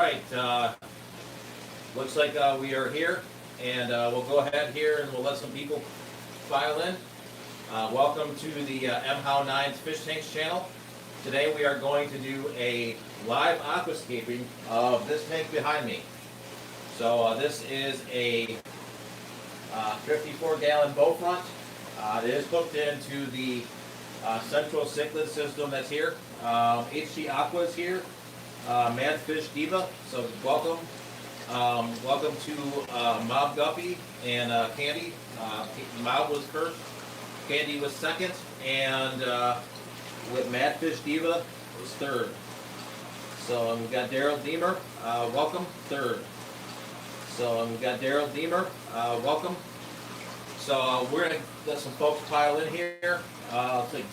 right, looks like we are here, and we'll go ahead here and we'll let some people file in. Welcome to the MHOW9's Fish Tanks channel. Today we are going to do a live aquascaping of this tank behind me. So this is a 54-gallon bow front. It is hooked into the central cichlid system that's here. HG Aqua is here. Mad Fish Diva, so welcome. Welcome to Mob Guppy and Candy. Mob was first, Candy was second, and with Mad Fish Diva was third. So we've got Daryl Deemer, welcome, third. So we've got Daryl Deemer, welcome. So we're gonna let some folks pile in here. Looks like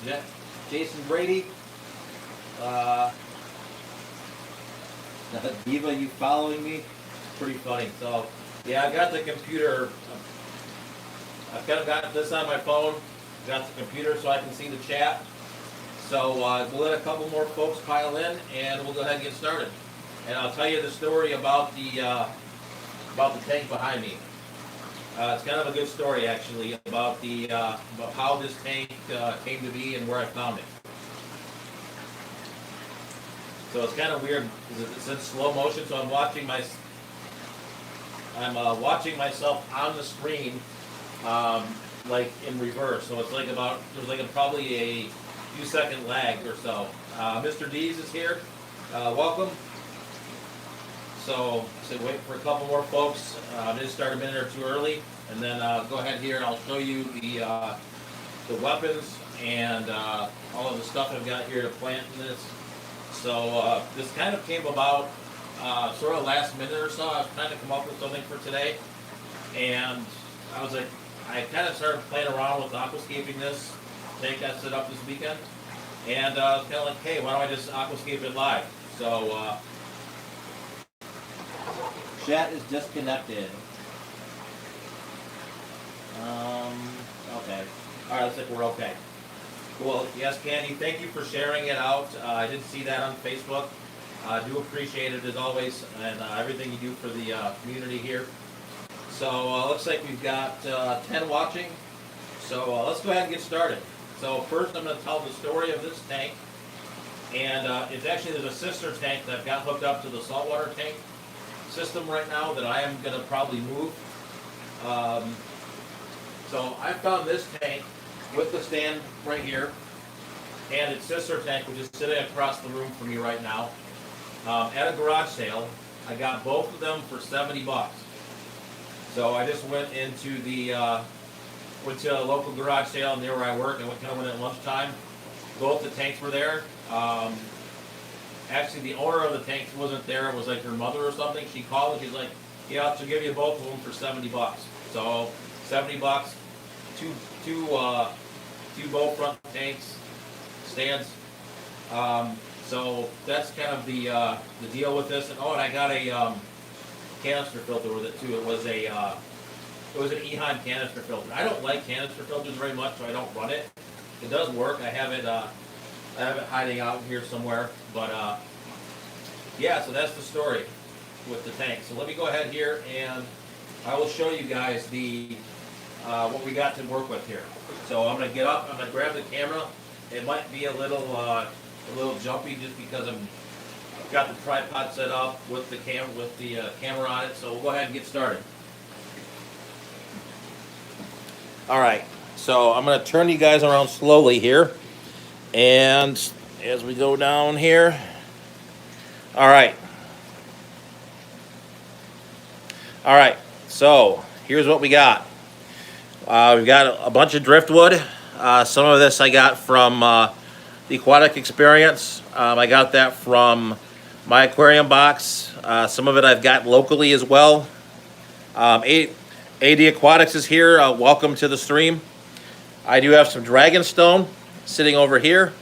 Jason Brady. Diva, you following me? It's pretty funny. So, yeah, I got the computer. I've kind of got this on my phone. Got the computer so I can see the chat. So we'll let a couple more folks pile in, and we'll go ahead and get started. And I'll tell you the story about the tank behind me. It's kind of a good story, actually, about how this tank came to be and where I found it. So it's kind of weird because it's in slow motion. So I'm watching myself on the screen, like in reverse. So it's like there's like probably a few second lag or so. Mr. Dees is here. Welcome. So wait for a couple more folks. I did start a minute or two early, and then go ahead here and I'll show you the weapons and all of the stuff I've got here to plant in this. So this kind of came about sort of last minute or so. I was trying to come up with something for today, and I was like, I kind of started playing around with aquascaping this tank I set up this weekend, and I was kind of like, hey, why don't I just aquascape it live? So chat is disconnected. Okay. All right, looks like we're okay. Cool. Yes, Candy, thank you for sharing it out. I did see that on Facebook. I do appreciate it as always, and everything you do for the community here. So looks like we've got 10 watching. So let's go ahead and get started. So first I'm going to tell the story of this tank. And it's actually, there's a sister tank that I've got hooked up to the saltwater tank system right now that I am going to probably move. So I found this tank with the stand right here, and its sister tank, which is sitting across the room from me right now, at a garage sale. I got both of them for 70 bucks. So I just went into a local garage sale near where I work, and kind of went at lunchtime. Both the tanks were there. Actually, the owner of the tanks wasn't there. It was like her mother or something. She called and she's like, yeah, she'll give you both of them for 70 bucks. So 70 bucks, two bow front tanks, stands. So that's kind of the deal with this. And I got a canister filter with it too. It was an Ehan canister filter. I don't like canister filters very much, so I don't run it. It does work. I have it hiding out here somewhere. But yeah, so that's the story with the tank. So let me go ahead here and I will show you guys what we got to work with here. So I'm going to get up, I'm going to grab the camera. It might be a little jumpy just because I've got the tripod set up with the camera on it. So we'll go ahead and get started. All right, so I'm going to turn you guys around slowly here. And as we go down here, all right. All right, so here's what we got. We've got a bunch of driftwood. Some of this I got from the Aquatic Experience. I got that from my aquarium box. Some of it I've got locally as well. AD Aquatics is here. Welcome to the stream. I do have some dragonstone sitting over here.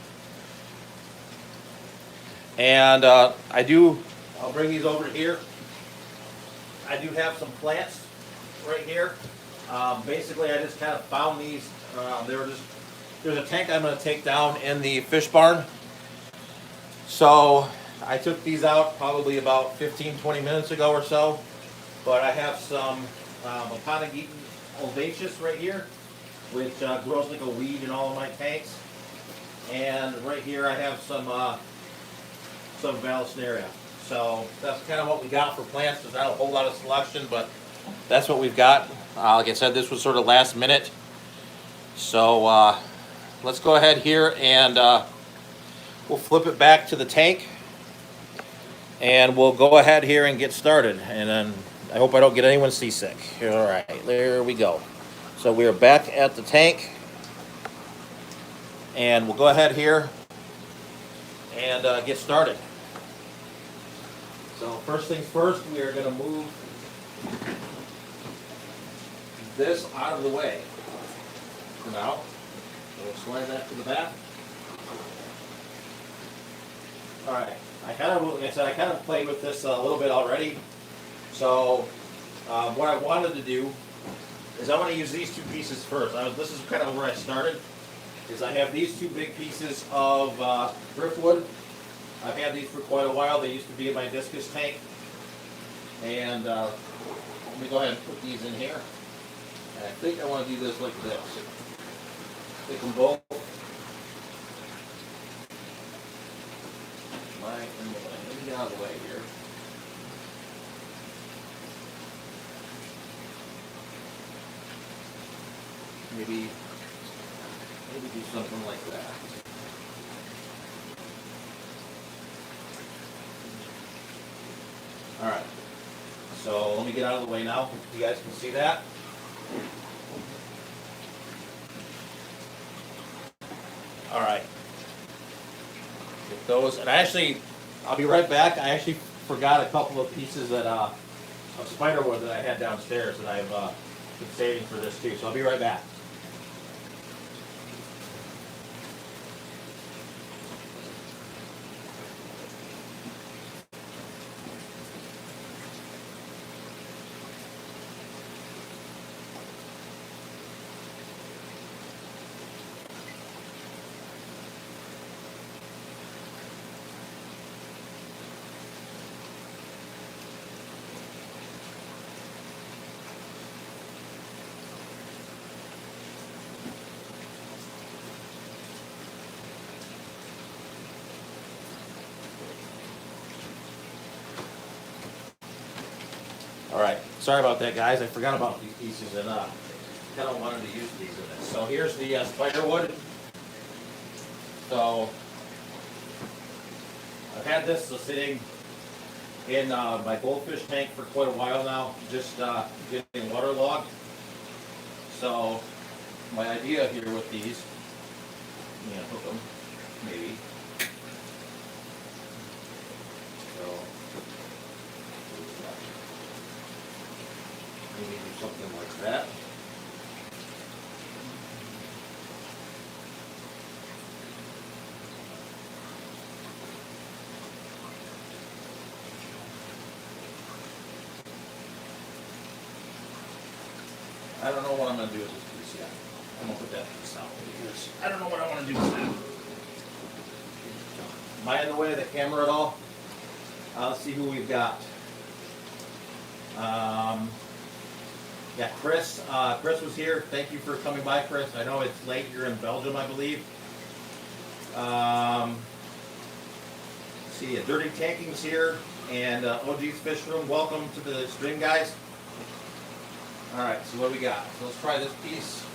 And I'll bring these over here. I do have some plants right here. Basically, I just kind of found these. There's a tank I'm going to take down in the fish barn. So I took these out probably about 15-20 minutes ago or so, but I have some Aquascaping albaceous right here, which grows like a weed in all of my tanks. And right here I have some Vallisneria. So that's kind of what we got for plants. There's not a whole lot of selection, but that's what we've got. Like I said, this was sort of last minute. So let's go ahead here and we'll flip it back to the tank. And we'll go ahead here and get started. And then I hope I don't get anyone seasick. All right, there we go. So we are back at the tank. And we'll go ahead here and get started. So first things first, we are going to move this out of the way for now. So we'll slide that to the back. All right. Like I said, I kind of played with this a little bit already. So what I wanted to do is I want to use these two pieces first. This is kind of where I started. Is I have these two big pieces of driftwood. I've had these for quite a while. They used to be in my discus tank. And let me go ahead and put these in here. And I think I want to do this like this. Take them both. Let me get out of the way here. Maybe do something like that. All right. So let me get out of the way now. You guys can see that. All right. Get those, and I'll be right back. I actually forgot a couple of pieces of spiderwood that I had downstairs that I've been saving for this too. So I'll be right back. All right, sorry about that, guys. I forgot about these pieces, and kind of wanted to use these in this. So here's the spiderwood. So I've had this sitting in my goldfish tank for quite a while now, just getting waterlogged. So my idea here with these, I'm gonna hook them, maybe. Maybe do something like that. I don't know what I'm going to do with this piece yet. I'm going to put that piece out because I don't know what I want to do with that. Am I in the way of the camera at all? Let's see who we've got. Yeah, Chris. Chris was here. Thank you for coming by, Chris. I know it's late. You're in Belgium, I believe. Let's see, Dirty Tanking's here, and OG's Fish Room. Welcome to the stream, guys. All right, so what do we got? So let's try this piece.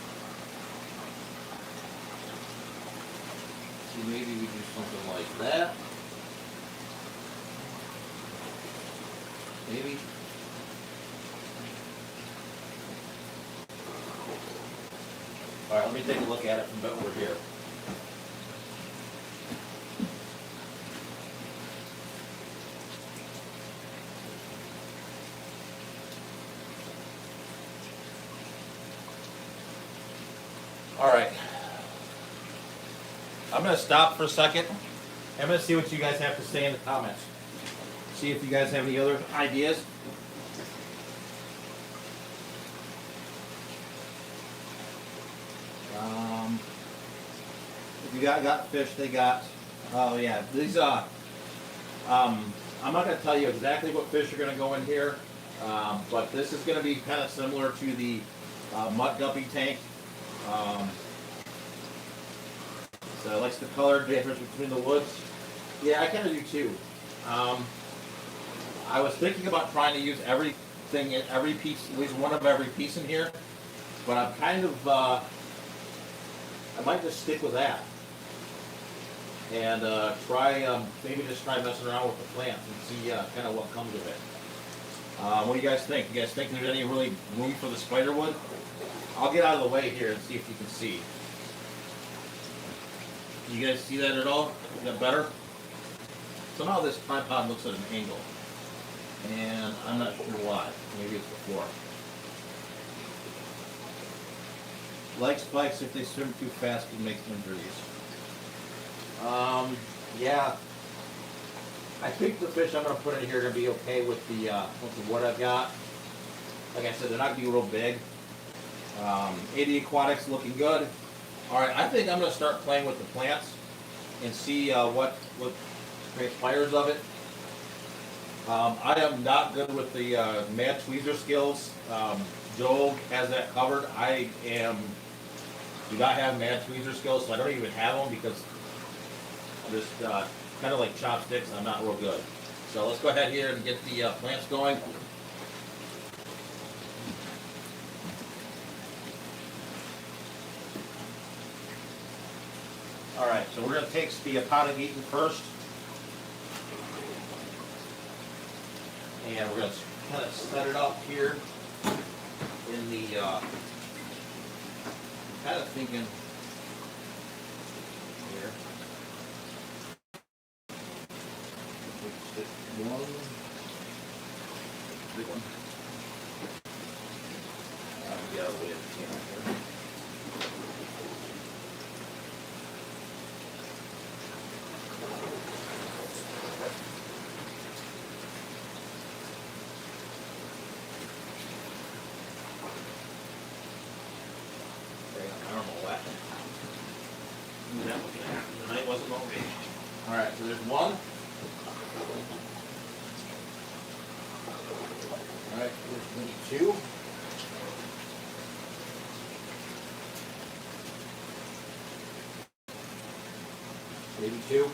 See, maybe we do something like that. Maybe. All right, let me take a look at it from over here. All right. I'm going to stop for a second. I'm going to see what you guys have to say in the comments. See if you guys have any other ideas. If you got fish, they got, oh yeah, these I'm not going to tell you exactly what fish are going to go in here, but this is going to be kind of similar to the mud guppy tank. So it likes the color difference between the woods. Yeah, I kind of do too. I was thinking about trying to use everything in every piece, at least one of every piece in here, but I'm kind of, I might just stick with that. And maybe just try messing around with the plants and see kind of what comes of it. What do you guys think? You guys think there's any really room for the spider wood? I'll get out of the way here and see if you can see. You guys see that at all? Is that better? Somehow this tripod looks at an angle. And I'm not sure why. Maybe it's the floor. Like spikes, if they swim too fast, it makes injuries. Yeah. I think the fish I'm going to put in here are going to be okay with the wood I've got. Like I said, they're not going to be real big. 80 Aquatics looking good. Alright, I think I'm going to start playing with the plants and see what transpires of it. I am not good with the mad tweezer skills. Joel has that covered. Do not have mad tweezer skills, so I don't even have them because I'm just kind of like chopsticks. I'm not real good. So let's go ahead here and get the plants going. Alright, so we're going to take the pot of Eaton first. And we're going to kind of set it up here in the, kind of thinking here. Stick one, big one. Get out of the way of the camera here. Alright, so there's one. Alright, there's maybe two. Maybe two.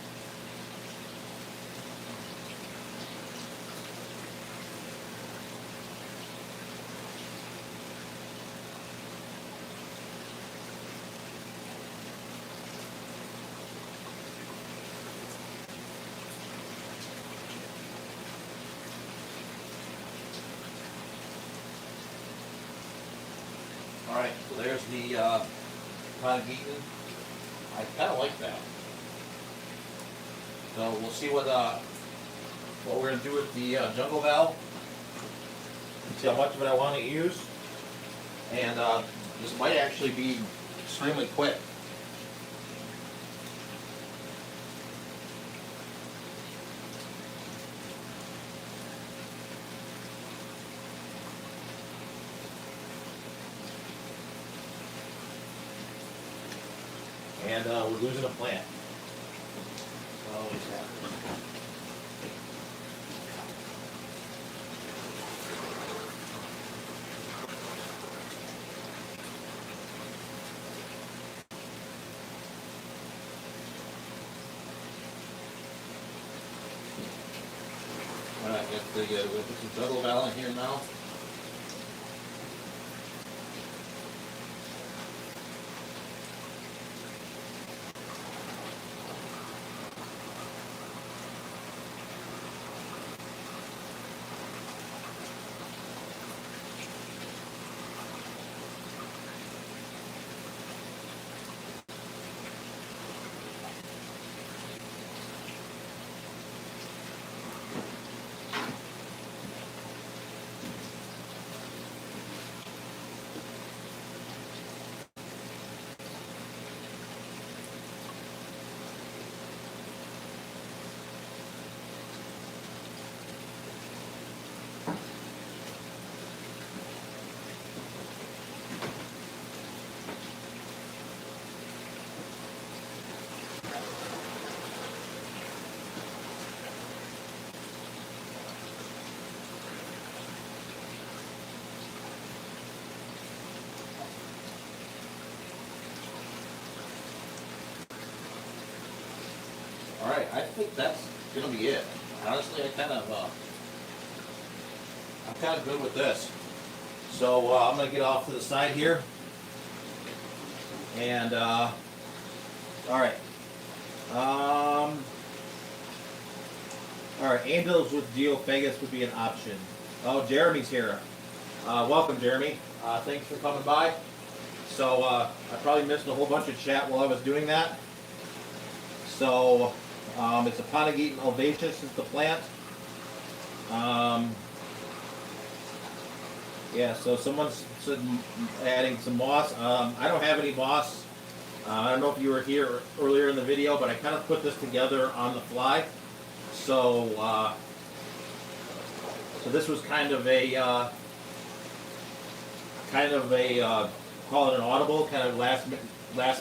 Alright, so there's the pot of Eaton. I kind of like that. So we'll see what we're going to do with the jungle valve. See how much of it I want to use. And this might actually be extremely quick. And we're losing a plant. Always happens. Alright, we'll put some juggle valve in here now. right, I think that's gonna be it. Honestly, I'm kind of good with this. So I'm gonna get off to the side here. And all right. All right, angels with geophagus would be an option. Oh, Jeremy's here. Welcome, Jeremy. Thanks for coming by. So I probably missed a whole bunch of chat while I was doing that. So it's a Ponageton albaceus is the plant. Yeah, so someone's adding some moss. I don't have any moss. I don't know if you were here earlier in the video, but I kind of put this together on the fly. So, so this was kind of a call it an audible, kind of last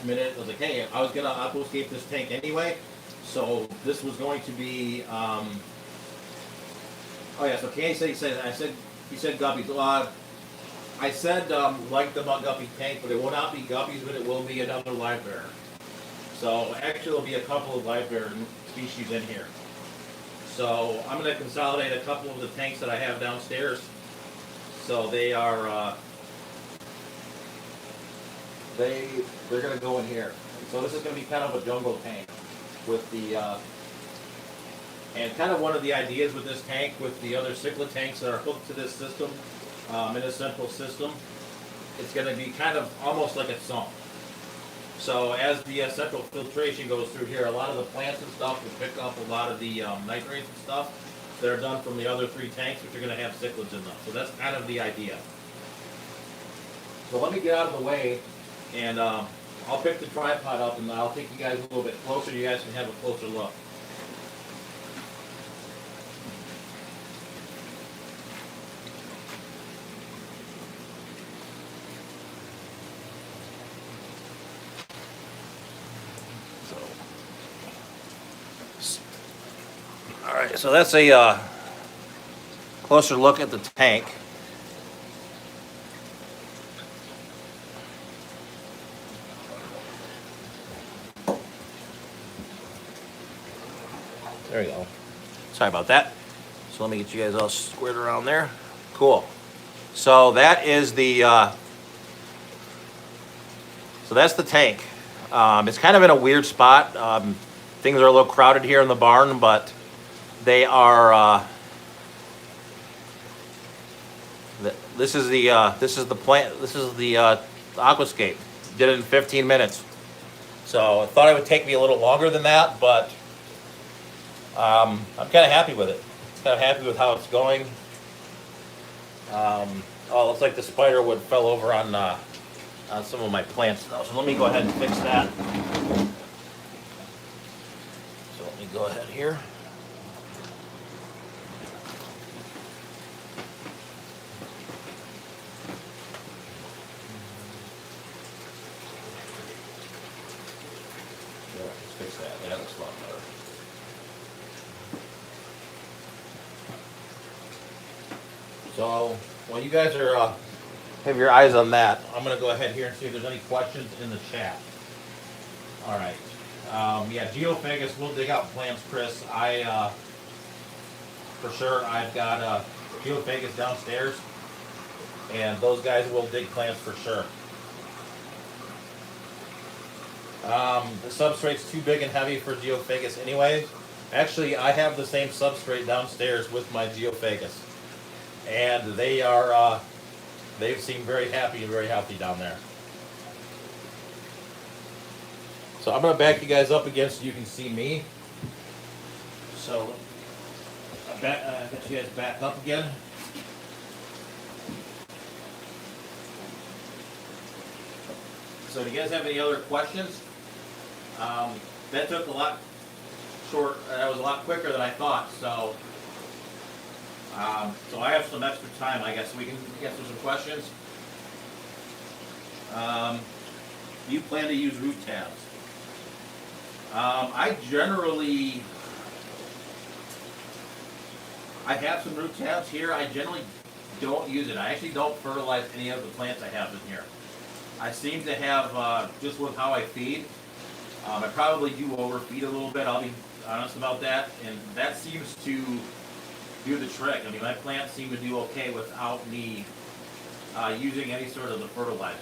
minute. I was like, hey, I was gonna aquascape this tank anyway, so this was going to be. Oh yeah, so Kay said he said guppies. I said like the guppy tank, but it will not be guppies, but it will be another live bearer. So actually, there'll be a couple of live bearer species in here. So I'm going to consolidate a couple of the tanks that I have downstairs. So they are they're going to go in here. So this is going to be kind of a jungle tank with the and kind of one of the ideas with this tank with the other cichlid tanks that are hooked to this system in a central system. It's going to be kind of almost like a sump. So as the central filtration goes through here, a lot of the plants and stuff will pick up a lot of the nitrates and stuff that are done from the other three tanks, which are going to have cichlids in them. So that's kind of the idea. So let me get out of the way, and I'll pick the tripod up, and I'll take you guys a little bit closer. You guys can have a closer look. Alright, so that's a closer look at the tank. There we go. Sorry about that. So let me get you guys all squared around there. Cool. So that is the so that's the tank. It's kind of in a weird spot. Things are a little crowded here in the barn, but they are. This is the plant. This is the aquascape. Did it in 15 minutes. So I thought it would take me a little longer than that, but I'm kind of happy with it. Kind of happy with how it's going. Oh, looks like the spiderwood fell over on some of my plants now. So let me go ahead and fix that. So let me go ahead here. Fix that. That looks a lot better. So while you guys are have your eyes on that, I'm going to go ahead here and see if there's any questions in the chat. All right. Yeah, geophagus. We'll dig out plants, Chris. For sure, I've got geophagus downstairs, and those guys will dig plants for sure. The substrate's too big and heavy for geophagus anyway. Actually, I have the same substrate downstairs with my geophagus. And they are, they seem very happy and very healthy down there. So I'm going to back you guys up again so you can see me. So, I got you guys back up again. So do you guys have any other questions? That took a lot short. That was a lot quicker than I thought. So, so I have some extra time, I guess, so we can answer some questions. Do you plan to use root tabs? I have some root tabs here. I generally don't use it. I actually don't fertilize any of the plants I have in here. I seem to have, just with how I feed, I probably do overfeed a little bit. I'll be honest about that, and that seems to do the trick. I mean, my plants seem to do okay without me using any sort of the fertilizers.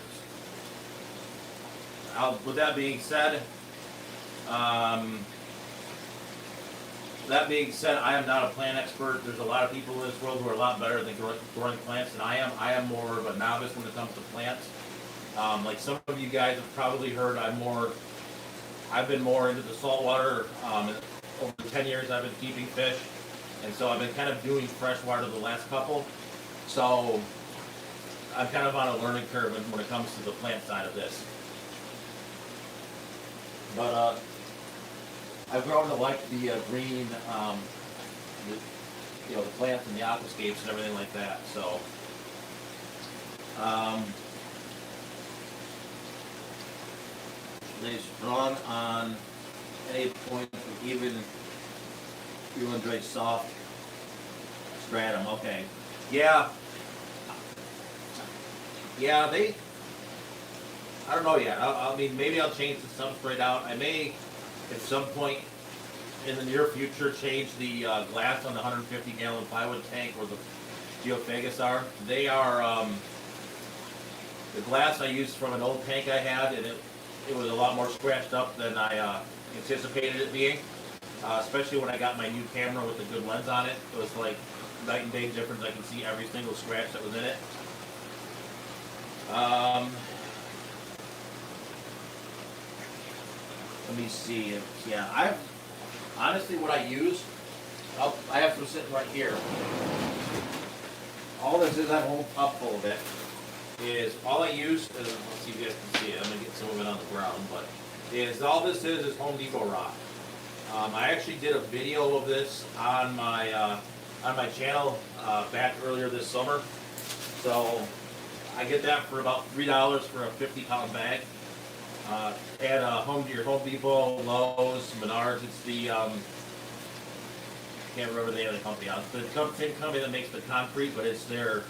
With that being said, I am not a plant expert. There's a lot of people in this world who are a lot better than growing plants than I am. I am more of a novice when it comes to plants. Like some of you guys have probably heard, I've been more into the saltwater. Over 10 years I've been keeping fish, and so I've been kind of doing freshwater the last couple. So I'm kind of on a learning curve when it comes to the plant side of this. But I've grown to like the green, the plants and the aquascapes and everything like that. So they strong on any point, even you enjoy soft stratum. Okay, yeah, I don't know yet. I mean, maybe I'll change the substrate out. I may, at some point in the near future, change the glass on the 150-gallon plywood tank where the geophagus are. They are the glass I used from an old tank I had, and it was a lot more scratched up than I anticipated it being. Especially when I got my new camera with the good lens on it. It was like night and day difference. I can see every single scratch that was in it. Let me see. Yeah, honestly what I use, I have some sitting right here. All this is, I'm up full of it, is all I use is, let's see if you guys can see it. I'm going to get some of it on the ground, but all this is Home Depot rock. I actually did a video of this on my channel back earlier this summer. So I get that for about $3 for a 50-pound bag. At your Home Depot, Lowe's, Menards. It's the can't remember the name of the company. The same company that makes the concrete, but it's their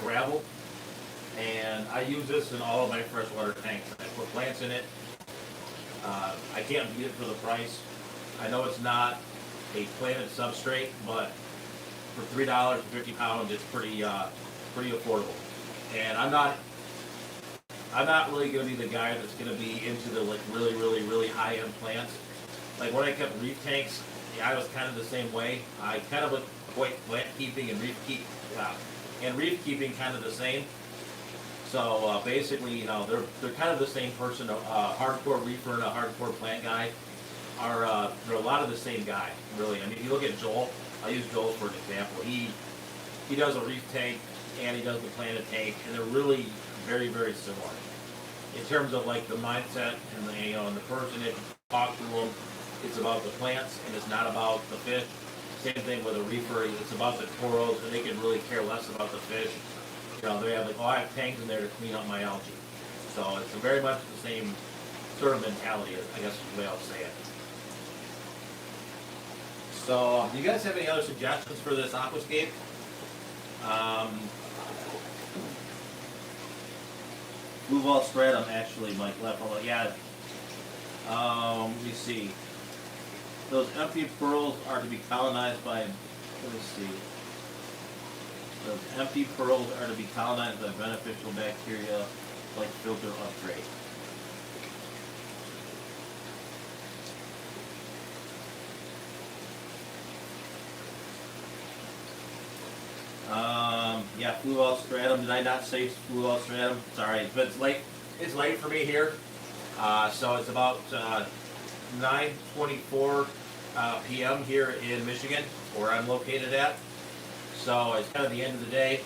gravel. And I use this in all of my freshwater tanks. I put plants in it. I can't beat it for the price. I know it's not a planted substrate, but for $3 for 50 pounds, it's pretty affordable. And I'm not really going to be the guy that's going to be into the really high-end plants. Like when I kept reef tanks, I was kind of the same way. I kind of equate plant keeping and reef keeping kind of the same. So basically, they're kind of the same person. A hardcore reefer and a hardcore plant guy they're a lot of the same guy, really. I mean, if you look at Joel, I'll use Joel for an example. He does a reef tank and he does the planted tank, and they're really very similar in terms of like the mindset and the person. If you talk to them, it's about the plants and it's not about the fish. Same thing with a reefer. It's about the corals, and they can really care less about the fish. They have like, I have tanks in there to clean up my algae. So it's very much the same sort of mentality, I guess is the way I'll say it. So, do you guys have any other suggestions for this aquascape? Blue wall stratum, actually, Mike left. Yeah. Let me see. Those empty pearls are to be colonized by. Let me see. Those empty pearls are to be colonized by beneficial bacteria like filter upgrade. Yeah, blue wall stratum. Did I not say blue wall stratum? Sorry, but it's late. It's late for me here. So it's about 9:24 p.m. here in Michigan, where I'm located at. So it's kind of the end of the day.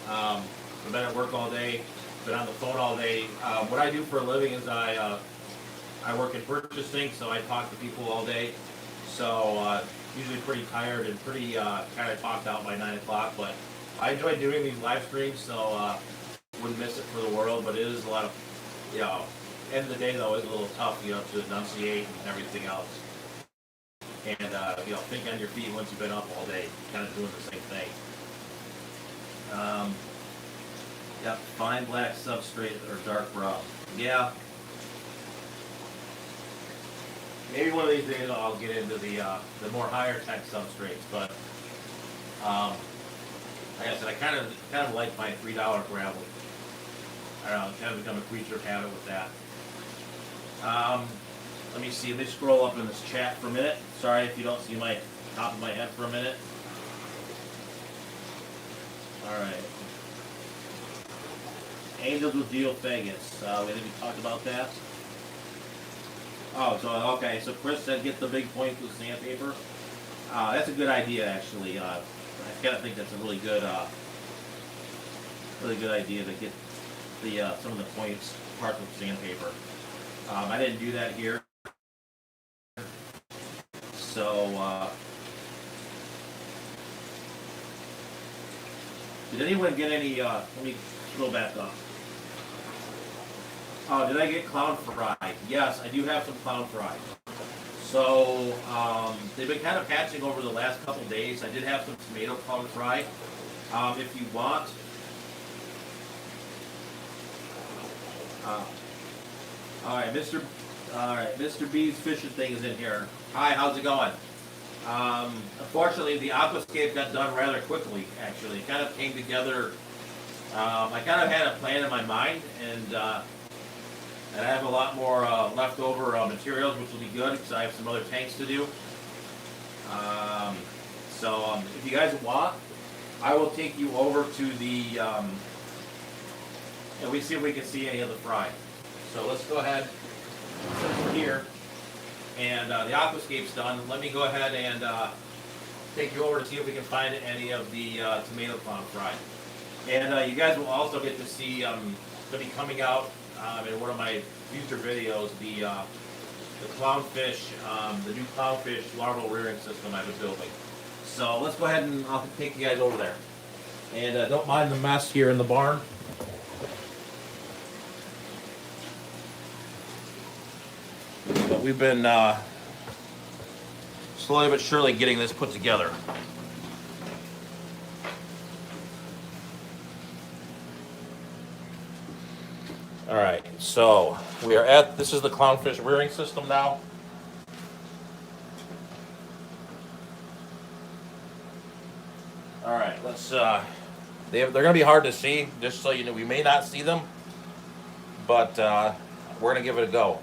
I've been at work all day, been on the phone all day. What I do for a living is I work in purchasing, so I talk to people all day. So usually pretty tired and pretty kind of talked out by 9 o'clock. But I enjoy doing these live streams, so wouldn't miss it for the world. But it is a lot of, end of the day though, it's a little tough, to enunciate and everything else. And think on your feet once you've been up all day, kind of doing the same thing. Fine black substrate or dark brown. Yeah, maybe one of these days I'll get into the more higher tech substrates, but like I said, I kind of like my $3 gravel. I don't know, kind of become a creature of habit with that. Let me see. Let me scroll up in this chat for a minute. Sorry if you don't see my top of my head for a minute. All right. Angels with Geophagus. We think we talked about that. Oh, so okay. So Chris said get the big points with sandpaper. That's a good idea, actually. I kind of think that's a really good idea to get the some of the points parts with sandpaper. I didn't do that here, so did anyone get any? Let me scroll back up. Did I get clown fry? Yes, I do have some clown fry. So they've been kind of hatching over the last couple days. I did have some tomato clown fry. If you want. All right, Mr. B's fishing thing is in here. Hi, how's it going? Unfortunately, the aquascape got done rather quickly. Actually, it kind of came together. I kind of had a plan in my mind, and I have a lot more leftover materials, which will be good because I have some other tanks to do. So if you guys want, I will take you over to the and we see if we can see any of the fry. So let's go ahead, since we're here, and the aquascape's done. Let me go ahead and take you over to see if we can find any of the tomato clown fry. And you guys will also get to see, to be coming out in one of my future videos, the clownfish, the new clownfish larval rearing system I've been building. So let's go ahead and I'll take you guys over there. And don't mind the mess here in the barn. But we've been slowly but surely getting this put together. All right, so we are at, this is the clownfish rearing system now. All right, let's, they're gonna be hard to see, just so you know, we may not see them, but we're gonna give it a go.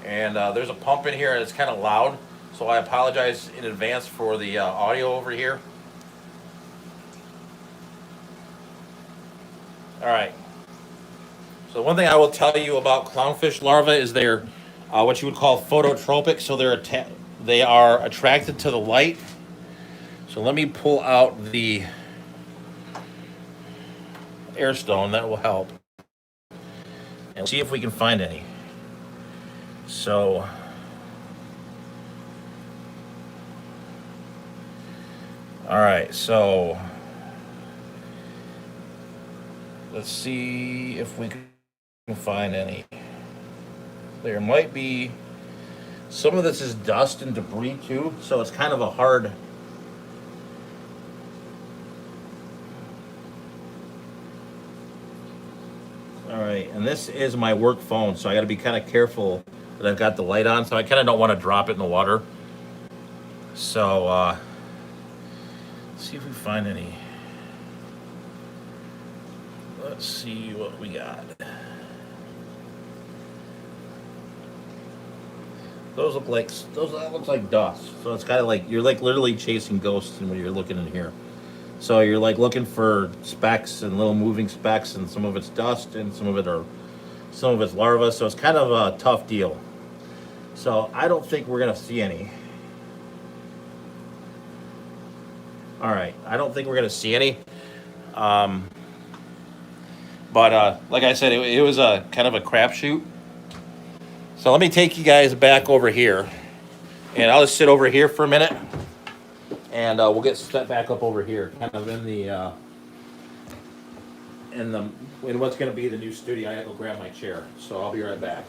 And there's a pump in here and it's kind of loud, so I apologize in advance for the audio over here. All right. So one thing I will tell you about clownfish larvae is they're what you would call phototropic, so they are attracted to the light. So let me pull out the air stone, that will help, and see if we can find any. So all right, so let's see if we can find any. There might be, some of this is dust and debris too, so it's kind of a hard. All right, and this is my work phone, so I got to be kind of careful that I've got the light on, so I kind of don't want to drop it in the water. So let's see if we find any. Let's see what we got. Those look like, that looks like dust. So it's kind of like you're like literally chasing ghosts when you're looking in here. So you're like looking for specks and little moving specks, and some of it's dust and some of it's larvae. So it's kind of a tough deal. So I don't think we're gonna see any. All right, I don't think we're gonna see any. But like I said, it was a kind of a crapshoot. So let me take you guys back over here, and I'll just sit over here for a minute, and we'll get set back up over here, kind of in what's going to be the new studio. I have to go grab my chair, so I'll be right back.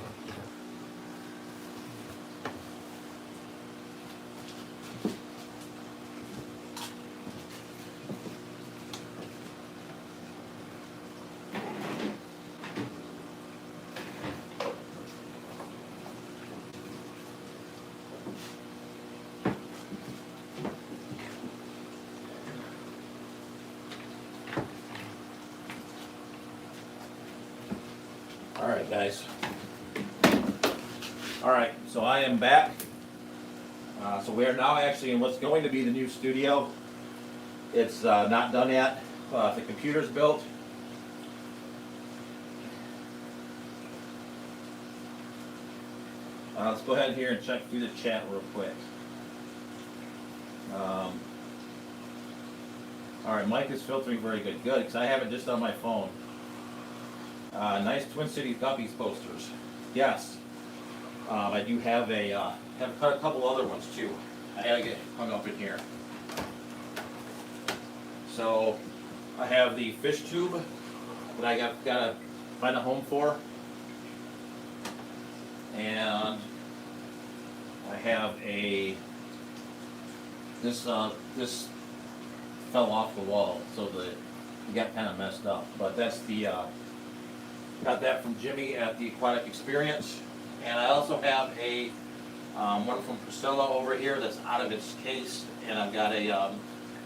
up, guys? All right, so I am back. So we are now actually in what's going to be the new studio. It's not done yet. The computer's built. Let's go ahead here and check through the chat real quick. All right, Mike is filtering very good. Good, because I have it just on my phone. Nice Twin Cities Guppies posters. Yes. I do have have cut a couple other ones too. I gotta get hung up in here. So I have the fish tube that I gotta find a home for, and I have this fell off the wall, so it got kind of messed up. But that's got that from Jimmy at the Aquatic Experience. And I also have one from Priscilla over here that's out of its case, and I've got a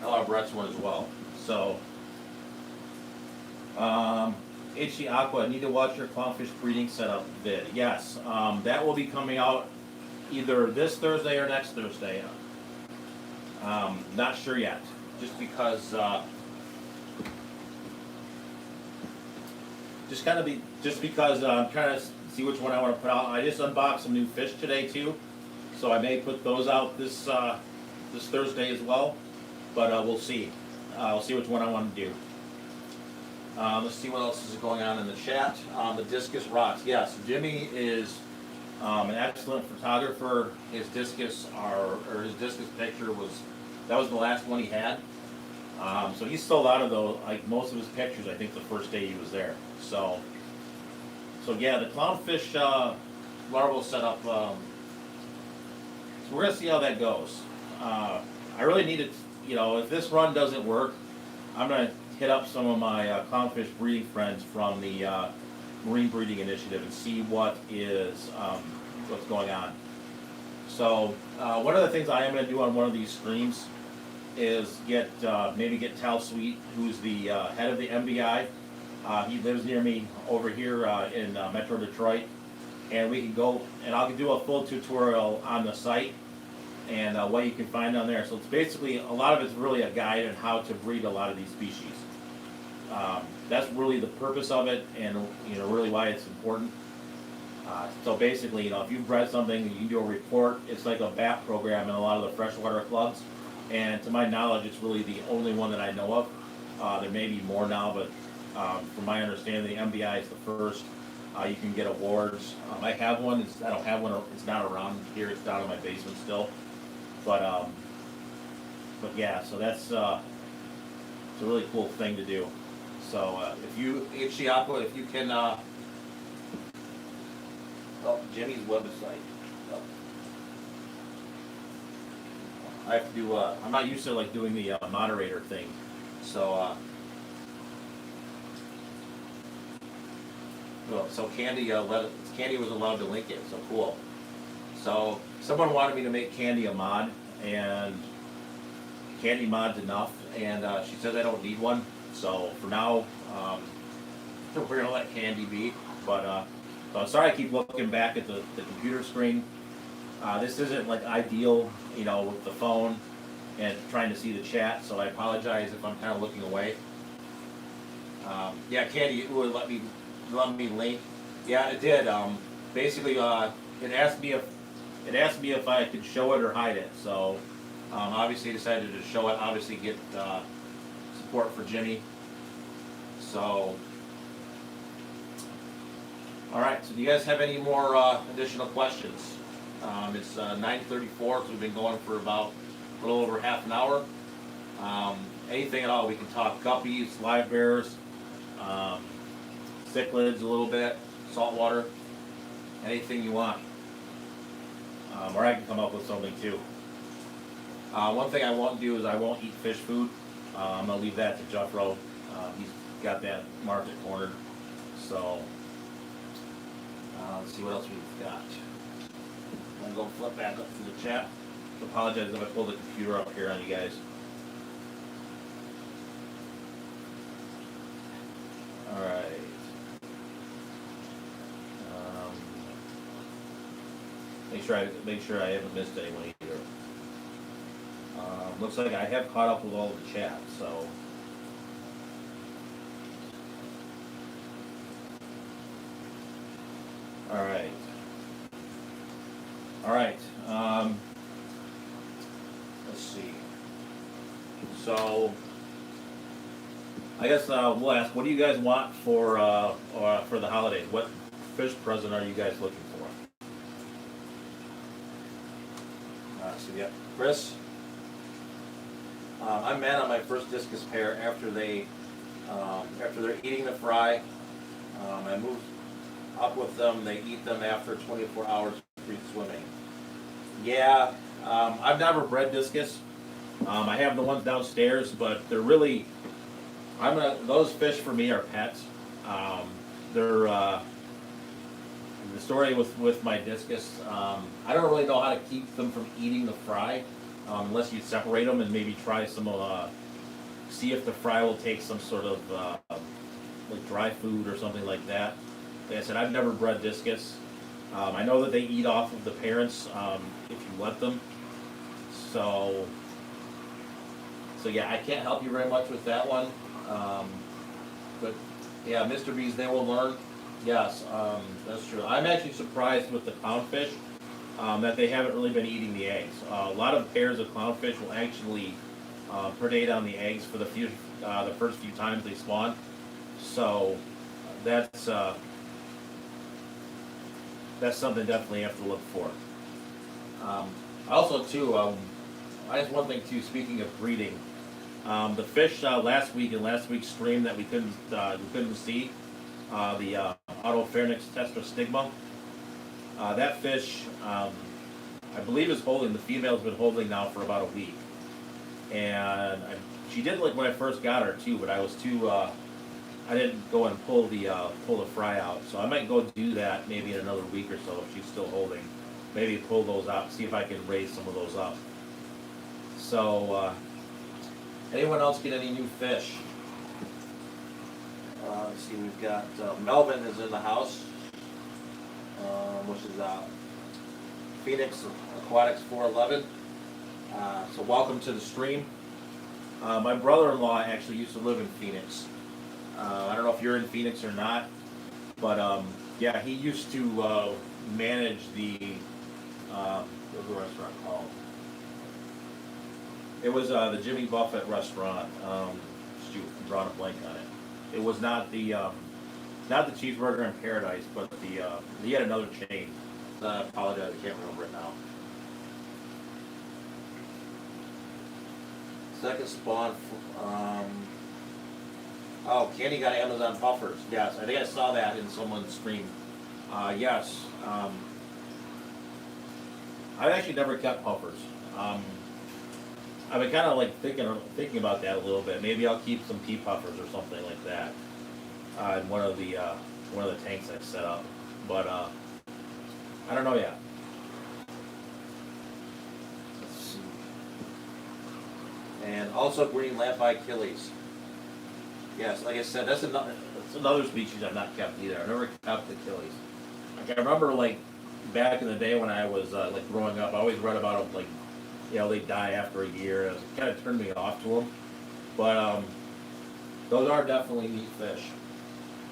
Ella Brett's one as well. So, HC Aqua, need to watch your clownfish breeding setup vid. Yes, that will be coming out either this Thursday or next Thursday. Not sure yet, just because I'm trying to see which one I want to put out. I just unboxed some new fish today too, so I may put those out this Thursday as well. But we'll see. I'll see which one I want to do. Let's see what else is going on in the chat. The discus rocks. Yes, Jimmy is an excellent photographer. His discus his discus picture was the last one he had. So he sold out of those, like most of his pictures, I think the first day he was there. So yeah, the clownfish larval setup. So we're gonna see how that goes. I really need to, if this run doesn't work, I'm gonna hit up some of my clownfish breeding friends from the Marine Breeding Initiative and see what's going on. So one of the things I am gonna do on one of these streams is maybe get Tal Sweet, who's the head of the MBI. He lives near me over here in Metro Detroit, and we can go and I'll do a full tutorial on the site and what you can find on there. So it's basically, a lot of it's really a guide on how to breed a lot of these species. That's really the purpose of it, and really why it's important. So basically, if you've bred something, you can do a report. It's like a BAP program in a lot of the freshwater clubs, and to my knowledge, it's really the only one that I know of. There may be more now, but from my understanding, the MBI is the first. You can get awards. I have one. I don't have one. It's not around here. It's down in my basement still. But yeah. So that's it's a really cool thing to do. So if you HC Aqua, if you can. Jimmy's website. I have to do. I'm not used to doing the moderator thing. So. So Candy Candy was allowed to link it, so cool. So someone wanted me to make Candy a mod, and Candy mod's enough, and she says I don't need one. So for now, we're gonna let Candy be. But so I'm sorry I keep looking back at the computer screen. This isn't ideal, with the phone and trying to see the chat. So I apologize if I'm kind of looking away. Yeah, Candy would let me link. Yeah, it did. Basically, it asked me if I could show it or hide it. So obviously decided to show it. Obviously get support for Jimmy. So all right. So do you guys have any more additional questions? It's 9:34, so we've been going for about a little over half an hour. Anything at all, we can talk guppies, live bears. Cichlids a little bit, saltwater, anything you want. Or I can come up with something too. One thing I won't do is I won't eat fish food. I'm going to leave that to Jeffro. He's got that market cornered. So, let's see what else we've got. I'm going to go flip back up to the chat. I apologize if I pull the computer up here on you guys. Alright. Make sure I haven't missed anyone either. Looks like I have caught up with all of the chat, so. All right. All right. Let's see. So, I guess we'll ask, what do you guys want for the holidays? What fish present are you guys looking for? So yeah, Chris. I'm mad on my first discus pair after they're eating the fry. I moved up with them. They eat them after 24 hours free swimming. Yeah, I've never bred discus. I have the ones downstairs, but they're really, those fish for me are pets. They're the story with my discus. I don't really know how to keep them from eating the fry, unless you separate them and maybe try some see if the fry will take some sort of like dry food or something like that. Like I said, I've never bred discus. I know that they eat off of the parents if you let them. So yeah, I can't help you very much with that one. But yeah, Mr. B's, they will learn. Yes, that's true. I'm actually surprised with the clownfish that they haven't really been eating the eggs. A lot of pairs of clownfish will actually predate on the eggs for the first few times they spawn. So that's something definitely you have to look for. Also, too, I just one thing too. Speaking of breeding, the fish last week in last week's stream that we couldn't see, the Autopharynx tetrastigma. That fish, I believe, is holding. The female's been holding now for about a week, and she did like when I first got her too, but I was too. I didn't go and pull the fry out, so I might go do that maybe in another week or so if she's still holding. Maybe pull those out, see if I can raise some of those up. So, anyone else get any new fish? Let's see, we've got Melvin is in the house, which is Phoenix Aquatics 411. So welcome to the stream. My brother-in-law actually used to live in Phoenix. I don't know if you're in Phoenix or not, but yeah, he used to manage the what's the restaurant called? It was the Jimmy Buffett restaurant. Shoot, I'm drawing a blank on it. It was not the Cheeseburger in Paradise, but he had another chain. I apologize, I can't remember it now. Second spawn. Oh, Candy got Amazon puffers. Yes, I think I saw that in someone's stream. Yes. I've actually never kept puffers. I've been kind of like thinking about that a little bit. Maybe I'll keep some pea puffers or something like that in one of the tanks I've set up. But I don't know yet. Let's see. And also green lampi Achilles. Yes, like I said, that's another species I've not kept either. I've never kept Achilles. Like I remember like back in the day when I was like growing up, I always read about them like, you know, they die after a year. It kind of turned me off to them. But those are definitely neat fish.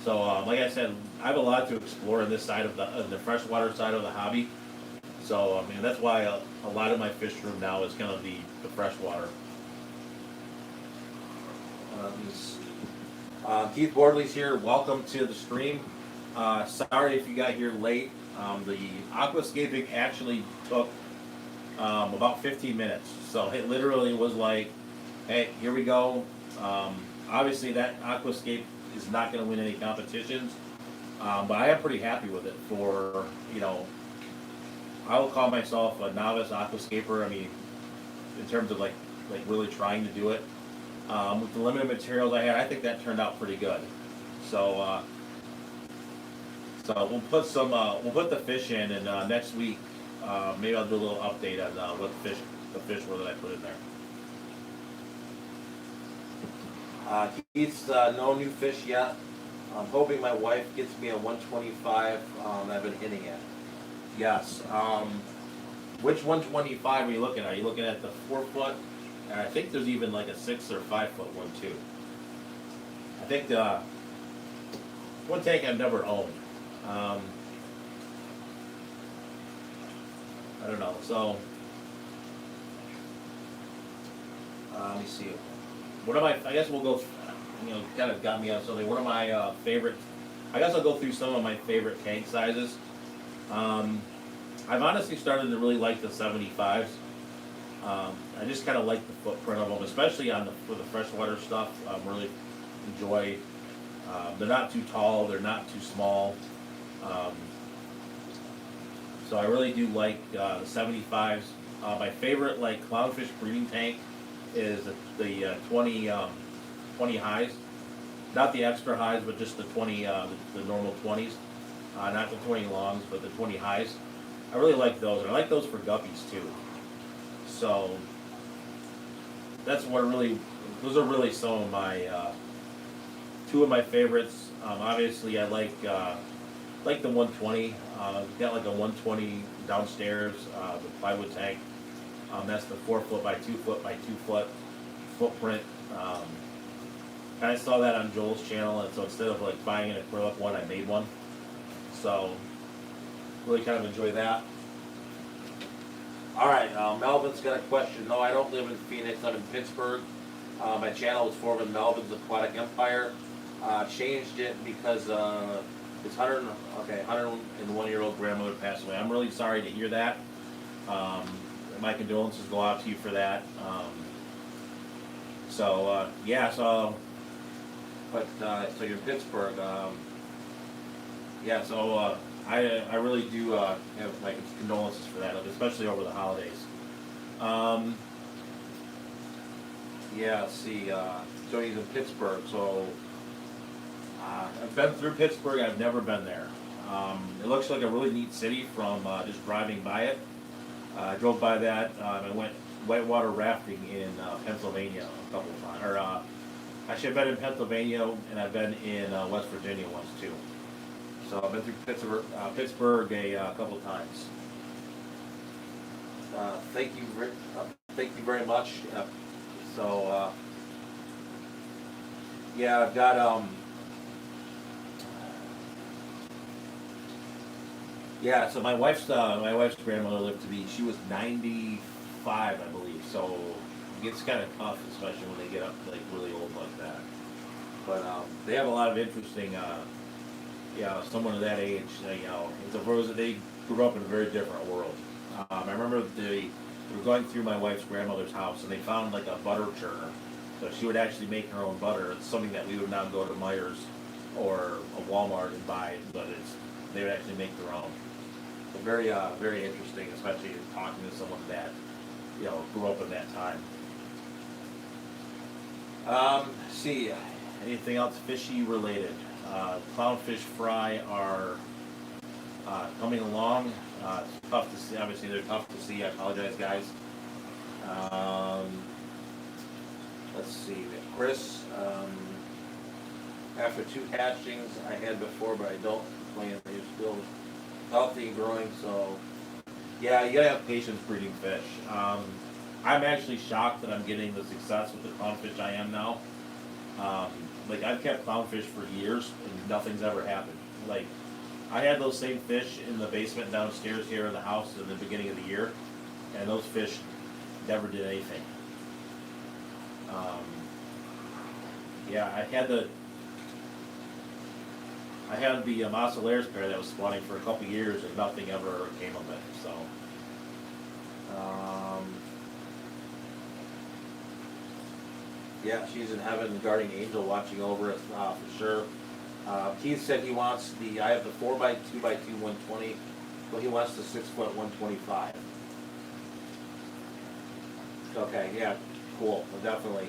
So like I said, I have a lot to explore in this side of the freshwater side of the hobby. So I mean that's why a lot of my fish room now is kind of the freshwater. Keith Bordley's here. Welcome to the stream. Sorry if you got here late. The aquascaping actually took about 15 minutes. So it literally was like, hey, here we go. Obviously that aquascape is not going to win any competitions, but I am pretty happy with it for, you know, I will call myself a novice aquascaper. I mean, in terms of like really trying to do it. With the limited materials I had, I think that turned out pretty good. So we'll put the fish in, and next week maybe I'll do a little update on what the fish were that I put in there. Keith's no new fish yet. I'm hoping my wife gets me a 125 I've been hitting at. Yes. Which 125 are you looking at? Are you looking at the 4 foot? And I think there's even like a 6 or 5 foot one too. I think the one tank I've never owned. I don't know. So let me see. What am I guess we'll go. Kind of got me on something. One of my favorite. I guess I'll go through some of my favorite tank sizes. I've honestly started to really like the 75s. I just kind of like the footprint of them, especially for the freshwater stuff. Really enjoy. They're not too tall. They're not too small. So I really do like the 75s. My favorite clownfish breeding tank is the 20 highs. Not the extra highs, but just the 20, the normal 20s. Not the 20 longs, but the 20 highs. I really like those, and I like those for guppies too. So that's what those are really some of my, two of my favorites. Obviously I like the 120. Got like a 120 downstairs, the plywood tank. That's the 4 foot by 2 foot by 2 foot footprint. I saw that on Joel's channel, and so instead of buying an acrylic one, I made one. So really kind of enjoy that. All right, Melvin's got a question. No, I don't live in Phoenix. I'm in Pittsburgh. My channel was formed Melvin's Aquatic Empire. Changed it because his 101-year-old grandmother passed away. I'm really sorry to hear that. My condolences go out to you for that. So you're in Pittsburgh. I really do have my condolences for that, especially over the holidays. So he's in Pittsburgh, so I've been through Pittsburgh. I've never been there. It looks like a really neat city from just driving by it. I drove by that. I went whitewater rafting in Pennsylvania a couple of times. Actually, I've been in Pennsylvania, and I've been in West Virginia once too. So I've been through Pittsburgh a couple of times. Thank you very much. I've got so my wife's grandmother lived to be, she was 95, I believe. So it gets kind of tough, especially when they get up really old like that. But they have a lot of interesting. Someone of that age, they grew up in a very different world. I remember we were going through my wife's grandmother's house, and they found a butter churner. So she would actually make her own butter. It's something that we would now go to Myers or a Walmart and buy, but they would actually make their own. So very interesting, especially talking to someone that grew up in that time. Anything else fishy related? Clownfish fry are coming along. It's tough to see. Obviously, they're tough to see. I apologize, guys. Let's see. Chris, after 2 hatchings I had before, but I don't complain. They're still healthy and growing. So, yeah, you gotta have patience breeding fish. I'm actually shocked that I'm getting the success with the clownfish I am now. I've kept clownfish for years and nothing's ever happened. I had those same fish in the basement downstairs here in the house in the beginning of the year, and those fish never did anything. I had the Mossolaris pair that was spawning for a couple years and nothing ever came of it. So. She's in heaven, the guardian angel watching over us for sure. Keith said he wants I have the 4x2x2 120, but he wants the 6 foot 125. Okay, yeah, cool, well, definitely.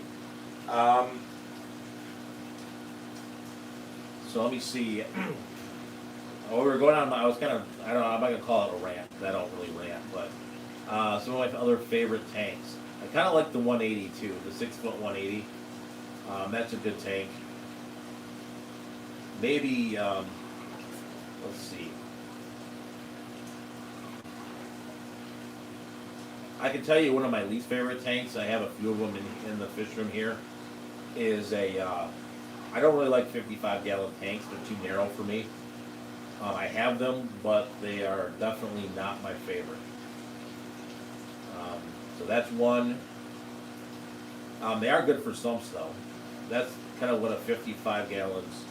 So let me see. We were going on, I was kind of, I don't know, I'm not going to call it a rant, because I don't really rant, but some of my other favorite tanks. I kind of like the 180 too, the 6 foot 180. That's a good tank. Maybe, let's see. I can tell you one of my least favorite tanks, I have a few of them in the fish room here, is I don't really like 55-gallon tanks. They're too narrow for me. I have them, but they are definitely not my favorite. So that's one. They are good for sumps though. That's kind of what a 55 gallons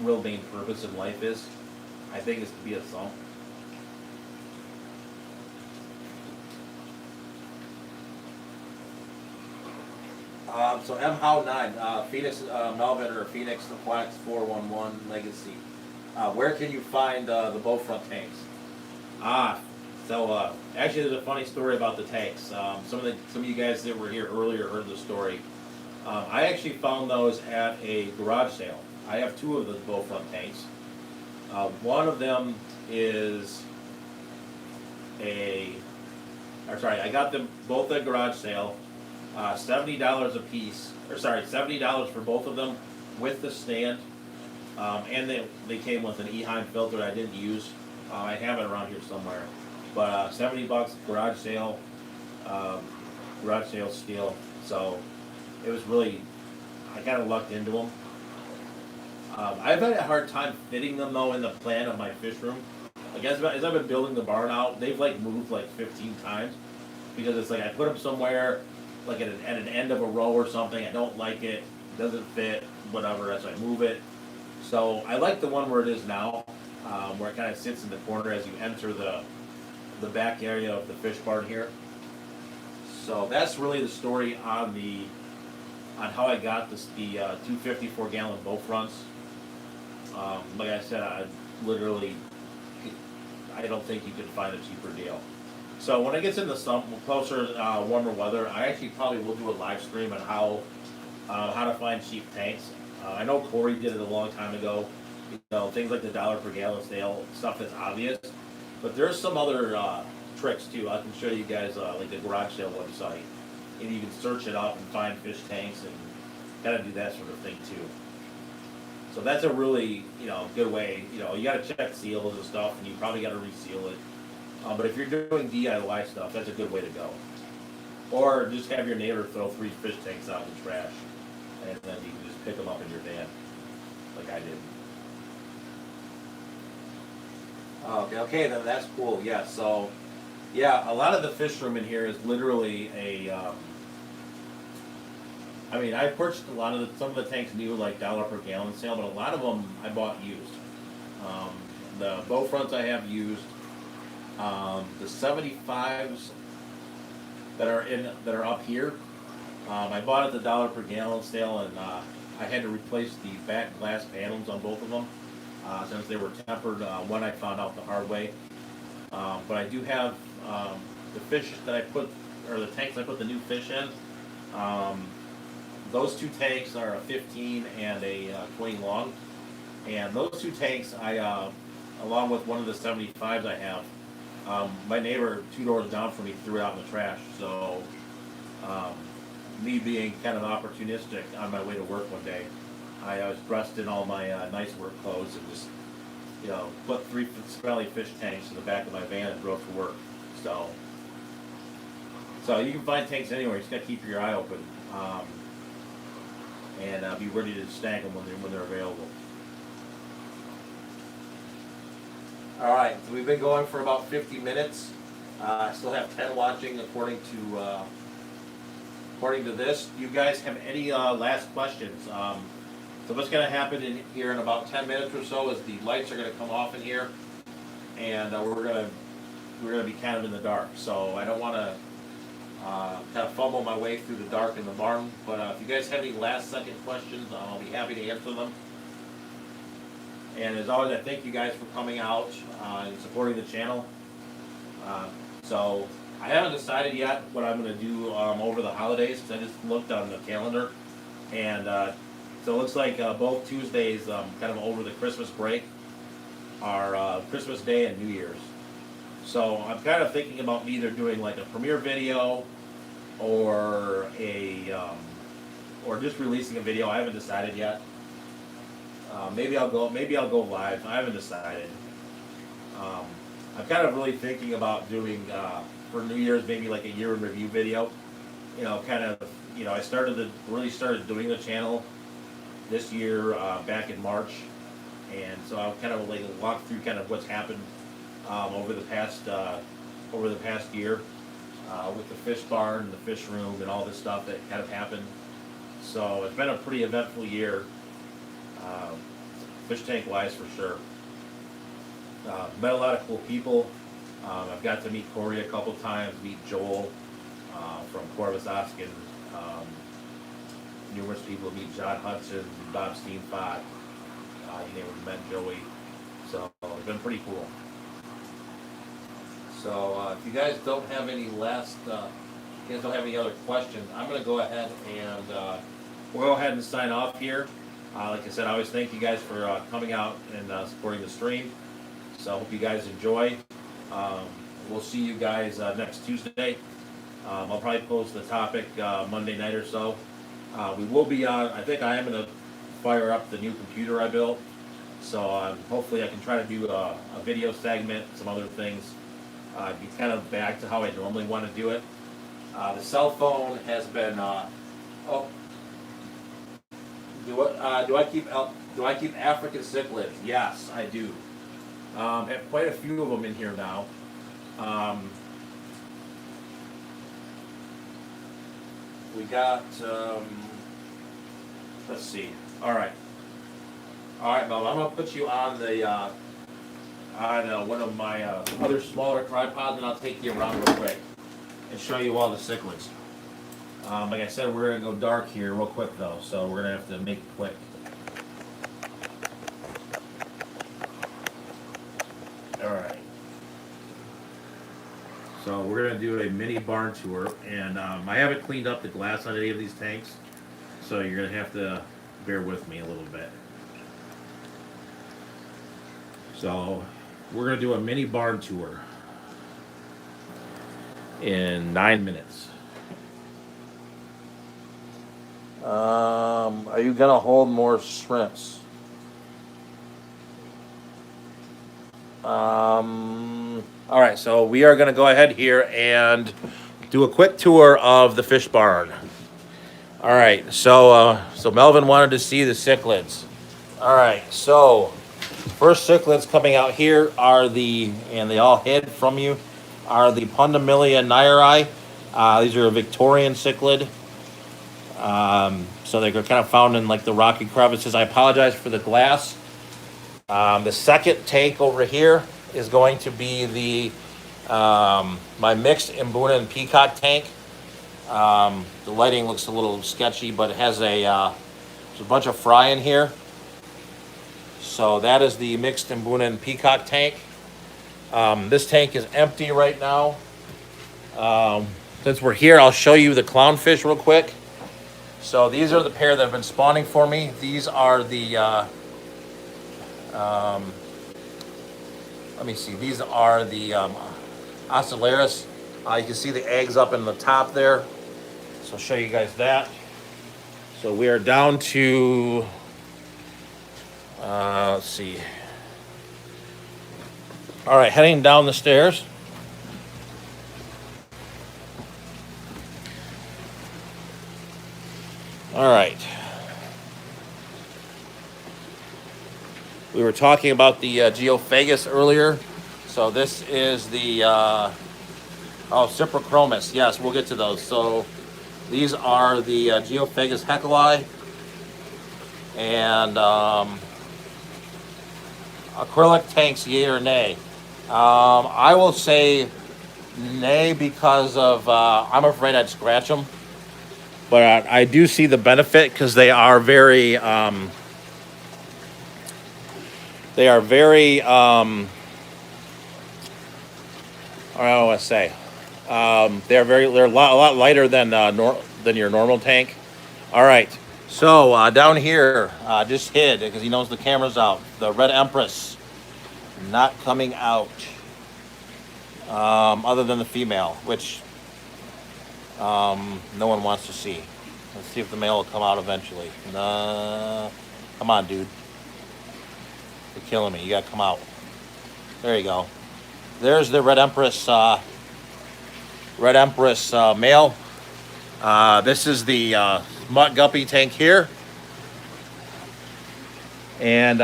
real main purpose in life is. I think is to be a sump. So M How 9, Phoenix Melvin or Phoenix Aquatics 411 Legacy. Where can you find the bow front tanks? Actually, there's a funny story about the tanks. Some of you guys that were here earlier heard the story. I actually found those at a garage sale. I have two of the bow front tanks. One of them is I got them both at a garage sale. $70 a piece, $70 for both of them with the stand. And they came with an Eheim filter I didn't use. I have it around here somewhere. But $70 garage sale steal. So it was really, I kind of lucked into them. I've had a hard time fitting them though in the plan of my fish room. Like as I've been building the barn out, they've like moved like 15 times because it's like I put them somewhere like at an end of a row or something. I don't like it, doesn't fit, whatever. So I move it. So I like the one where it is now, where it kind of sits in the corner as you enter the back area of the fish barn here. So that's really the story on how I got the 254 gallon bow fronts. Like I said, I don't think you could find a cheaper deal. So when it gets into some closer, warmer weather, I actually probably will do a live stream on how to find cheap tanks. I know Corey did it a long time ago. You know, things like the $1 per gallon sale, stuff that's obvious. But there's some other tricks too. I can show you guys like the garage sale website, and you can search it up and find fish tanks and kind of do that sort of thing too. So that's a really good way. You got to check seals and stuff, and you probably got to reseal it. But if you're doing DIY stuff, that's a good way to go. Or just have your neighbor throw 3 fish tanks out in the trash, and then you can just pick them up in your van, like I did. Okay, then that's cool. Yeah, so a lot of the fish room in here is literally I purchased some of the tanks new, like $1 per gallon sale, but a lot of them I bought used. The bow fronts I have used. The 75s that are up here, I bought at the $1 per gallon sale, and I had to replace the back glass panels on both of them since they were tempered when I found out the hard way. But I do have the fish that the tanks I put the new fish in. Those 2 tanks are a 15 and a 20 long, and those 2 tanks along with one of the 75s I have. My neighbor 2 doors down from me threw it out in the trash, so me being kind of opportunistic on my way to work one day, I was dressed in all my nice work clothes and just put 3 smelly fish tanks in the back of my van and drove to work. So you can find tanks anywhere. You just got to keep your eye open and be ready to snag them when they're available. All right, so we've been going for about 50 minutes. I still have 10 watching according to this. Do you guys have any last questions? So what's going to happen in here in about 10 minutes or so is the lights are going to come off in here, and we're going to be kind of in the dark. So I don't want to kind of fumble my way through the dark in the barn. But if you guys have any last second questions, I'll be happy to answer them. And as always, I thank you guys for coming out and supporting the channel. So I haven't decided yet what I'm going to do over the holidays, because I just looked on the calendar, and so it looks like both Tuesdays, kind of over the Christmas break, are Christmas Day and New Year's. So I'm kind of thinking about either doing like a premiere video or or just releasing a video. I haven't decided yet. Maybe I'll go live. I haven't decided. I'm kind of really thinking about doing for New Year's, maybe like a year in review video. You know, kind of, you know, I really started doing the channel this year, back in March. And so I'll kind of like walk through kind of what's happened over the past year with the fish barn, the fish room, and all this stuff that kind of happened. So it's been a pretty eventful year, fish tank wise for sure. Met a lot of cool people. I've got to meet Corey a couple times, meet Joel from Corvus Oskin, numerous people, meet John Hudson, Bob Steenfott. You never met Joey, so it's been pretty cool. So if you guys don't have any other questions, I'm going to go ahead and we'll go ahead and sign off here. Like I said, I always thank you guys for coming out and supporting the stream. So I hope you guys enjoy. We'll see you guys next Tuesday. I'll probably post the topic Monday night or so. We will be on. I think I am going to fire up the new computer I built. So hopefully I can try to do a video segment, some other things. Be kind of back to how I normally want to do it. The cell phone has been. Do I keep African cichlids? Yes, I do. Have quite a few of them in here now. We got. Let's see. All right, Bob. I'm gonna put you on the on one of my other smaller tripods, and I'll take you around real quick and show you all the cichlids. Like I said, we're gonna go dark here real quick though, so we're gonna have to make it quick. All right. So we're gonna do a mini barn tour, and I haven't cleaned up the glass on any of these tanks, so you're gonna have to bear with me a little bit. So we're gonna do a mini barn tour in 9 minutes. Are you gonna hold more shrimps? All right, so we are gonna go ahead here and do a quick tour of the fish barn. All right, so Melvin wanted to see the cichlids. All right, so first cichlids coming out here are and they all hid from you, are the Pundamilia nairi. These are a Victorian cichlid. So they're kind of found in like the rocky crevices. I apologize for the glass. The second tank over here is going to be my mixed Mbuna and peacock tank. The lighting looks a little sketchy, but it has there's a bunch of fry in here. So that is the mixed Mbuna and peacock tank. This tank is empty right now. Since we're here, I'll show you the clownfish real quick. So these are the pair that have been spawning for me. These are the, let me see, these are the Ocellaris. You can see the eggs up in the top there. So I'll show you guys that. So we are down to, let's see. All right, heading down the stairs. All right. We were talking about the Geophagus earlier. So this is the, Cyprochromis. Yes, we'll get to those. So these are the Geophagus heckelii. And acrylic tanks, yay or nay? I will say nay because of, I'm afraid I'd scratch them. But I do see the benefit because they are very, I don't know what to say. They're a lot lighter than your normal tank. All right, so down here, just hid because he knows the camera's out. The Red Empress, not coming out, other than the female, which no one wants to see. Let's see if the male will come out eventually. Come on, dude. You're killing me. You gotta come out. There you go. There's the Red Empress Red Empress male. This is the mutt guppy tank here. And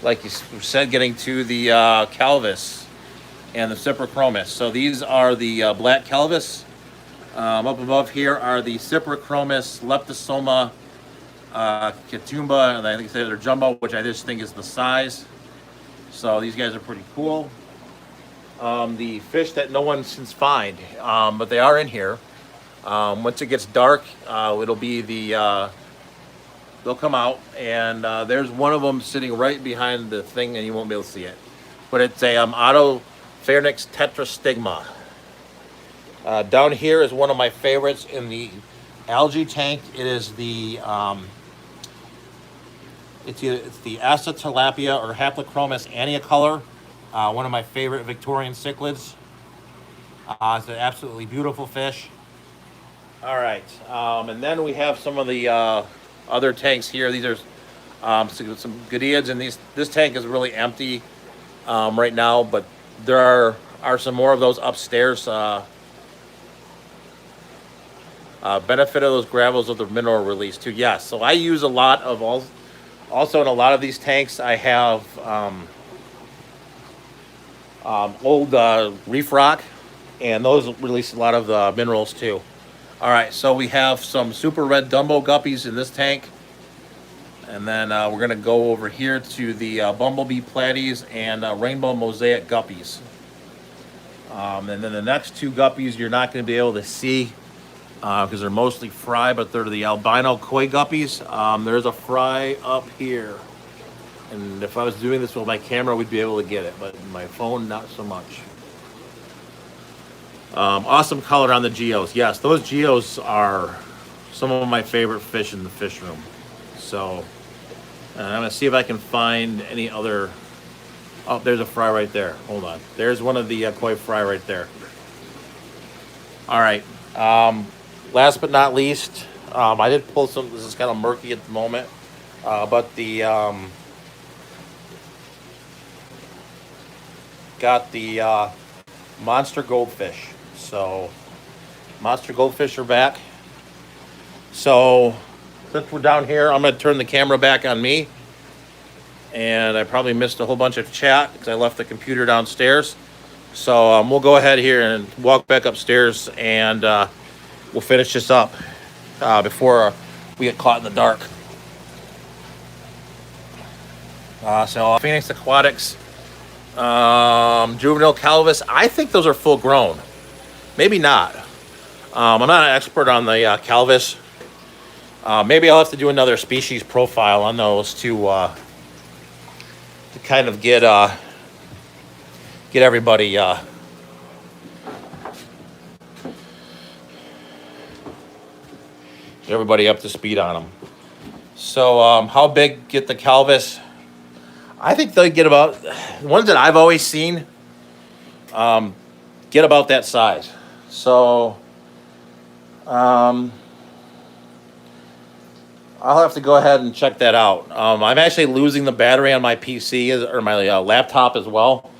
like you said, getting to the Calvis and the Cyprichromis. So these are the black Calvis. Up above here are the Cyprichromis, Leptosoma, Katumba, and I think they're jumbo, which I just think is the size. So these guys are pretty cool. The fish that no one can find, but they are in here. Once it gets dark, it'll be the they'll come out, and there's one of them sitting right behind the thing, and you won't be able to see it. But it's a Otopharynx tetrastigma. Down here is one of my favorites in the algae tank. It is the it's the Acetilapia or Haplochromis aniacolor, one of my favorite Victorian cichlids. It's an absolutely beautiful fish. All right, and then we have some of the other tanks here. These are some Gadiids, and this tank is really empty right now, but there are some more of those upstairs. Benefit of those gravels of the mineral release too. Yes, so I use a lot of also in a lot of these tanks I have old reef rock, and those release a lot of the minerals too. All right, so we have some super red Dumbo guppies in this tank, and then we're gonna go over here to the bumblebee platies and rainbow mosaic guppies. And then the next two guppies you're not gonna be able to see because they're mostly fry, but they're the albino koi guppies. There's a fry up here, and if I was doing this with my camera, we'd be able to get it, but my phone, not so much. Awesome color on the geos. Yes, those geos are some of my favorite fish in the fish room. So I'm gonna see if I can find any other. Oh, there's a fry right there. Hold on. There's one of the koi fry right there. All right. Last but not least, I did pull some. This is kind of murky at the moment, but the got the monster goldfish. So monster goldfish are back. So since we're down here, I'm gonna turn the camera back on me. And I probably missed a whole bunch of chat because I left the computer downstairs. So we'll go ahead here and walk back upstairs, and we'll finish this up before we get caught in the dark. So Phoenix Aquatics, juvenile Calvis. I think those are full grown. Maybe not. I'm not an expert on the Calvis. Maybe I'll have to do another species profile on those to kind of get everybody up to speed on them. So how big get the Calvis? I think they get about, the ones that I've always seen get about that size. So I'll have to go ahead and check that out. I'm actually losing the battery on my PC or my laptop as well.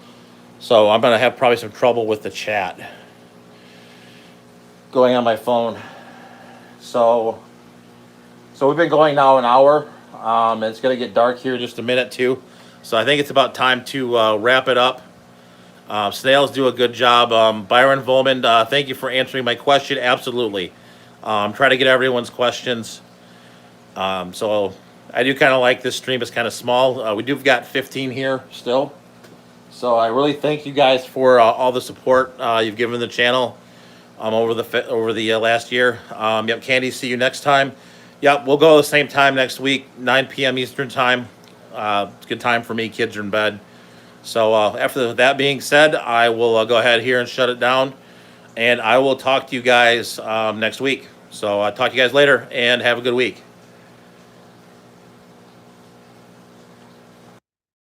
So I'm gonna have probably some trouble with the chat going on my phone. So we've been going now an hour. It's gonna get dark here in just a minute too. So I think it's about time to wrap it up. Snails do a good job. Byron Volman, thank you for answering my question. Absolutely. Try to get everyone's questions. So I do kind of like this stream. It's kind of small. We do got 15 here still. So I really thank you guys for all the support you've given the channel over the last year. Yep, Candy, see you next time. Yep, we'll go the same time next week, 9 p.m. Eastern time. It's a good time for me. Kids are in bed. So after that being said, I will go ahead here and shut it down. And I will talk to you guys next week. So I'll talk to you guys later, and have a good week.